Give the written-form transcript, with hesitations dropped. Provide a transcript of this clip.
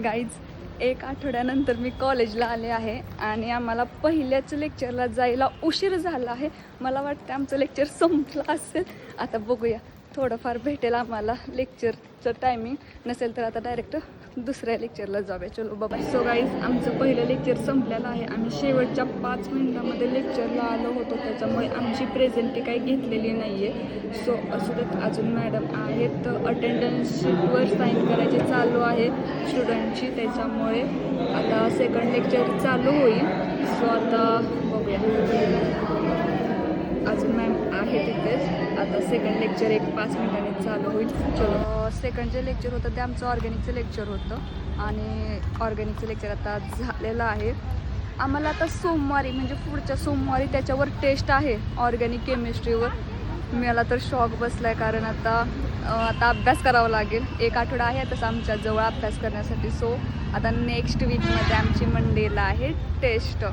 Guys एक आठवड्यानंतर मी कॉलेजला आले आहे आणि आम्हाला पहिल्याच लेक्चरला जायला उशीर झाला आहे. मला वाटतं आमचं लेक्चर संपलं असेल. आता बघूया, थोडंफार भेटेल आम्हाला लेक्चरचं टायमिंग. नसेल तर आता डायरेक्ट दुसऱ्या लेक्चरला जाऊया. चलो बाबा. सो गाईज आमचं पहिलं लेक्चर संपलेलं आहे. आम्ही शेवटच्या 5 मिनिटामध्ये लेक्चरला आलो होतो, त्याच्यामुळे आमची प्रेझेंटी काही घेतलेली नाही आहे. सो असू देत, अजून मॅडम आहेत. अटेंडन्सशीटवर साईन करायची चालू आहे स्टुडंटची, त्याच्यामुळे आता सेकंड लेक्चर चालू होईल. सो आता बघूया, अजून मॅम आहे तिथेच. आता सेकंड लेक्चर एक 5 मिनिटांनी चालू होईल. चलो, सेकंड जे लेक्चर होतं ते आमचं ऑर्गॅनिकचं लेक्चर होतं आणि ऑर्गॅनिकचं लेक्चर आता झालेलं आहे. आम्हाला आता सोमवारी म्हणजे पुढच्या सोमवारी त्याच्यावर टेस्ट आहे ऑर्गॅनिक केमिस्ट्रीवर. मला तर शॉक बसला आहे, कारण आता अभ्यास करावा लागेल. एक आठवडा आहे तसं आमच्याजवळ अभ्यास करण्यासाठी. सो आता नेक्स्ट वीकमध्ये आमची मंडेला आहे टेस्ट.